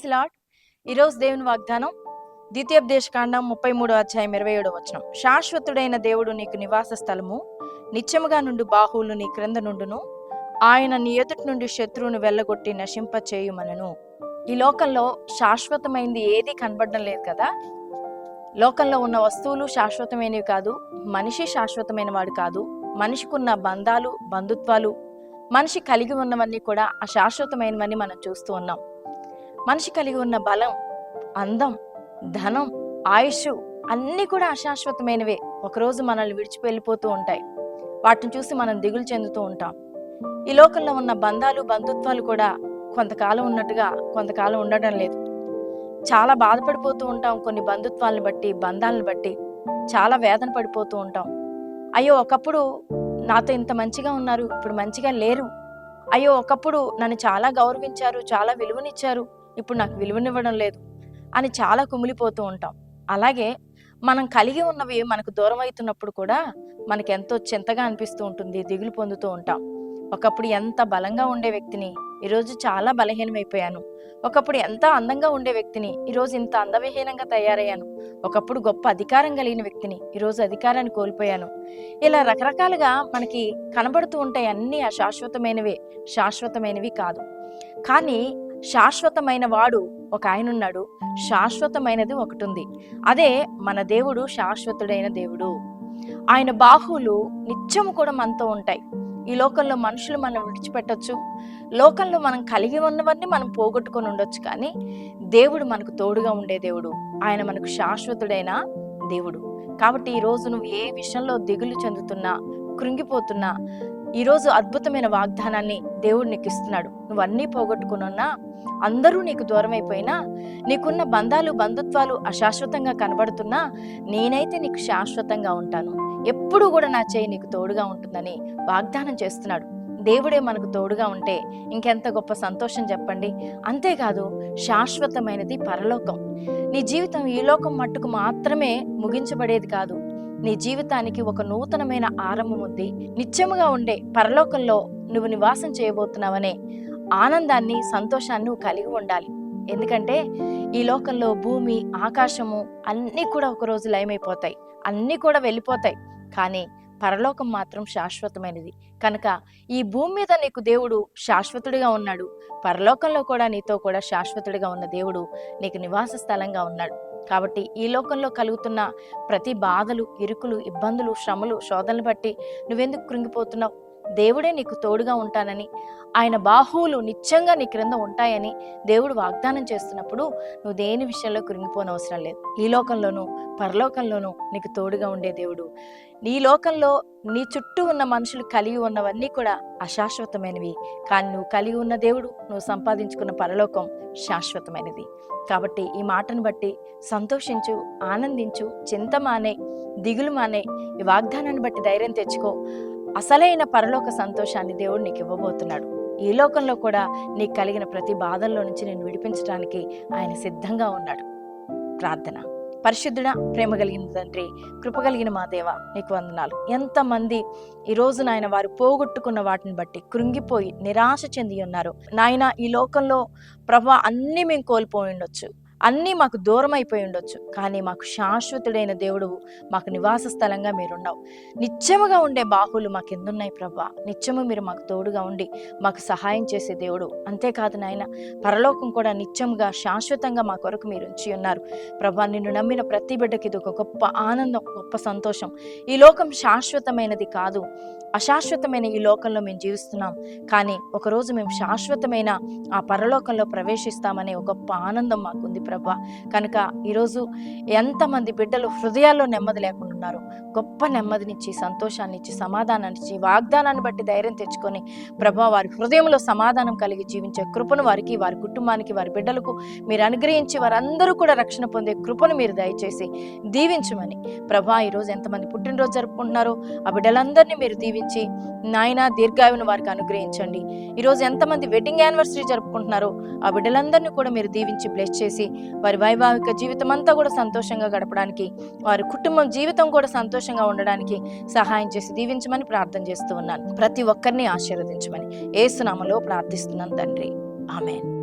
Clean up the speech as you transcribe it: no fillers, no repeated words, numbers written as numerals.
Praise lord. ఈరోజు దేవుని వాగ్దానం ద్వితీయోపదేశకాండం 33:27. శాశ్వతుడైన దేవుడు నీకు నివాస స్థలము, నిత్యముగా నుండి బాహువులు నీ క్రింద నుండును, ఆయన నీ ఎదుటి నుండి శత్రువును వెళ్ళగొట్టి నశింప చేయుమనను. ఈ లోకంలో శాశ్వతమైనది ఏది కనబడడం లేదు కదా. లోకంలో ఉన్న వస్తువులు శాశ్వతమైనవి కాదు, మనిషి శాశ్వతమైన వాడు కాదు. మనిషికున్న బంధాలు, బంధుత్వాలు, మనిషి కలిగి ఉన్నవన్నీ కూడా అశాశ్వతమైనవన్నీ మనం చూస్తూ ఉన్నాం. మనిషి కలిగి ఉన్న బలం, అందం, ధనం, ఆయుష్ అన్నీ కూడా అశాశ్వతమైనవే. ఒకరోజు మనల్ని విడిచి వెళ్ళిపోతూ ఉంటాయి. వాటిని చూసి మనం దిగులు చెందుతూ ఉంటాం. ఈ లోకంలో ఉన్న బంధాలు, బంధుత్వాలు కూడా కొంతకాలం ఉన్నట్టుగా కొంతకాలం ఉండడం లేదు. చాలా బాధపడిపోతూ ఉంటాం. కొన్ని బంధుత్వాలను బట్టి, బంధాలను బట్టి చాలా వేదన పడిపోతూ ఉంటాం. అయ్యో, ఒకప్పుడు నాతో ఇంత మంచిగా ఉన్నారు, ఇప్పుడు మంచిగా లేరు. అయ్యో, ఒకప్పుడు నన్ను చాలా గౌరవించారు, చాలా విలువనిచ్చారు, ఇప్పుడు నాకు విలువనివ్వడం లేదు అని చాలా కుమిలిపోతూ ఉంటాం. అలాగే మనం కలిగి ఉన్నవి మనకు దూరం అవుతున్నప్పుడు కూడా మనకెంతో చింతగా అనిపిస్తూ ఉంటుంది, దిగులు పొందుతూ ఉంటాం. ఒకప్పుడు ఎంత బలంగా ఉండే వ్యక్తిని ఈరోజు చాలా బలహీనమైపోయాను. ఒకప్పుడు ఎంత అందంగా ఉండే వ్యక్తిని ఈరోజు ఇంత అందవిహీనంగా తయారయ్యాను. ఒకప్పుడు గొప్ప అధికారం కలిగిన వ్యక్తిని ఈరోజు అధికారాన్ని కోల్పోయాను. ఇలా రకరకాలుగా మనకి కనబడుతూ ఉంటాయి. అన్నీ అశాశ్వతమైనవే, శాశ్వతమైనవి కాదు. కానీ శాశ్వతమైన వాడు ఒక ఆయన ఉన్నాడు, శాశ్వతమైనది ఒకటి ఉంది. అదే మన దేవుడు, శాశ్వతుడైన దేవుడు. ఆయన బాహువులు నిత్యము కూడా మనతో ఉంటాయి. ఈ లోకంలో మనుషులు మనం విడిచిపెట్టొచ్చు, లోకంలో మనం కలిగి ఉన్నవన్నీ మనం పోగొట్టుకొని ఉండొచ్చు, కానీ దేవుడు మనకు తోడుగా ఉండే దేవుడు. ఆయన మనకు శాశ్వతుడైన దేవుడు. కాబట్టి ఈరోజు నువ్వు ఏ విషయంలో దిగులు చెందుతున్నా, కృంగిపోతున్నా, ఈరోజు అద్భుతమైన వాగ్దానాన్ని దేవుడు నీకు ఇస్తున్నాడు. నువ్వన్నీ పోగొట్టుకున్నా, అందరూ నీకు దూరం అయిపోయినా, నీకున్న బంధాలు, బంధుత్వాలు అశాశ్వతంగా కనబడుతున్నా, నేనైతే నీకు శాశ్వతంగా ఉంటాను, ఎప్పుడు కూడా నా చేయి నీకు తోడుగా ఉంటుందని వాగ్దానం చేస్తున్నాడు. దేవుడే మనకు తోడుగా ఉంటే ఇంకెంత గొప్ప సంతోషం చెప్పండి. అంతేకాదు, శాశ్వతమైనది పరలోకం. నీ జీవితం ఈ లోకం మట్టుకు మాత్రమే ముగించబడేది కాదు. నీ జీవితానికి ఒక నూతనమైన ఆరంభం ఉంది. నిత్యముగా ఉండే పరలోకంలో నువ్వు నివాసం చేయబోతున్నావనే ఆనందాన్ని, సంతోషాన్ని నువ్వు కలిగి ఉండాలి. ఎందుకంటే ఈ లోకంలో భూమి, ఆకాశము అన్నీ కూడా ఒకరోజు లయమైపోతాయి, అన్నీ కూడా వెళ్ళిపోతాయి. కానీ పరలోకం మాత్రం శాశ్వతమైనది. కనుక ఈ భూమి మీద నీకు దేవుడు శాశ్వతుడిగా ఉన్నాడు, పరలోకంలో కూడా నీతో కూడా శాశ్వతుడిగా ఉన్న దేవుడు నీకు నివాస స్థలంగా ఉన్నాడు. కాబట్టి ఈ లోకంలో కలుగుతున్న ప్రతి బాధలు, ఇరుకులు, ఇబ్బందులు, శ్రమలు, శోధనలు బట్టి నువ్వెందుకు కృంగిపోతున్నావు? దేవుడే నీకు తోడుగా ఉంటానని, ఆయన బాహువులు నిత్యంగా నీ క్రింద ఉంటాయని దేవుడు వాగ్దానం చేస్తున్నప్పుడు నువ్వు దేని విషయంలో కృంగిపోనవసరం లేదు. ఈ లోకంలోనూ పరలోకంలోనూ నీకు తోడుగా ఉండే దేవుడు. నీ లోకంలో నీ చుట్టూ ఉన్న మనుషులు కలిగి ఉన్నవన్నీ కూడా అశాశ్వతమైనవి, కానీ నువ్వు కలిగి ఉన్న దేవుడు, నువ్వు సంపాదించుకున్న పరలోకం శాశ్వతమైనది. కాబట్టి ఈ మాటను బట్టి సంతోషించు, ఆనందించు, చింత మానే, దిగులు మానే. ఈ వాగ్దానాన్ని బట్టి ధైర్యం తెచ్చుకో. అసలైన పరలోక సంతోషాన్ని దేవుడు నీకు ఇవ్వబోతున్నాడు. ఈ లోకంలో కూడా నీకు కలిగిన ప్రతి బాధల్లో నుంచి నేను విడిపించడానికి ఆయన సిద్ధంగా ఉన్నాడు. ప్రార్థన. పరిశుద్ధుడా, ప్రేమ కలిగిన తండ్రి, కృప కలిగిన మా దేవ, నీకు వందనాలు. ఎంతమంది ఈరోజు నాయన వారు పోగొట్టుకున్న వాటిని బట్టి కృంగిపోయి నిరాశ చెంది ఉన్నారు నాయన. ఈ లోకంలో ప్రభా అన్నీ మేము కోల్పోయి ఉండొచ్చు, అన్నీ మాకు దూరం అయిపోయి ఉండొచ్చు, కానీ మాకు శాశ్వతుడైన దేవుడు, మాకు నివాస స్థలంగా మీరున్నావు. నిత్యముగా ఉండే బాహువులు మాకు ఎందున్నాయి ప్రభా. నిత్యము మీరు మాకు తోడుగా ఉండి మాకు సహాయం చేసే దేవుడు. అంతేకాదు నాయన, పరలోకం కూడా నిత్యముగా శాశ్వతంగా మా కొరకు మీరు ఉంచి ఉన్నారు ప్రభా. నిన్ను నమ్మిన ప్రతి బిడ్డకి ఇది ఒక గొప్ప ఆనందం, గొప్ప సంతోషం. ఈ లోకం శాశ్వతమైనది కాదు, అశాశ్వతమైన ఈ లోకంలో మేము జీవిస్తున్నాం, కానీ ఒకరోజు మేము శాశ్వతమైన ఆ పరలోకంలో ప్రవేశిస్తామనే ఒక గొప్ప ఆనందం మాకుంది ప్రభా. కనుక ఈరోజు ఎంతమంది బిడ్డలు హృదయాల్లో నెమ్మది లేకుండా ఉన్నారు, గొప్ప నెమ్మదినిచ్చి, సంతోషాన్నిచ్చి, సమాధానాన్నిచ్చి, వాగ్దానాన్ని బట్టి ధైర్యం తెచ్చుకొని ప్రభా వారి హృదయంలో సమాధానం కలిగి జీవించే కృపను వారికి, వారి కుటుంబానికి, వారి బిడ్డలకు మీరు అనుగ్రహించి వారందరూ కూడా రక్షణ పొందే కృపను మీరు దయచేసి దీవించమని ప్రభా. ఈరోజు ఎంతమంది పుట్టినరోజు జరుపుకుంటున్నారో ఆ బిడ్డలందరినీ మీరు దీవించి నాయన దీర్ఘాయువును వారికి అనుగ్రహించండి. ఈరోజు ఎంతమంది వెడ్డింగ్ యానివర్సరీ జరుపుకుంటున్నారో ఆ బిడ్డలందరినీ కూడా మీరు దీవించి బ్లెస్ చేసి వారి వైవాహిక జీవితం అంతా కూడా సంతోషంగా గడపడానికి, వారి కుటుంబం జీవితం కూడా సంతోషంగా ఉండడానికి సహాయం చేసి దీవించమని ప్రార్థన చేస్తూ ఉన్నాను. ప్రతి ఒక్కరిని ఆశీర్వదించమని యేసు నామములో ప్రార్థిస్తున్నాను తండ్రి. ఆమేన్.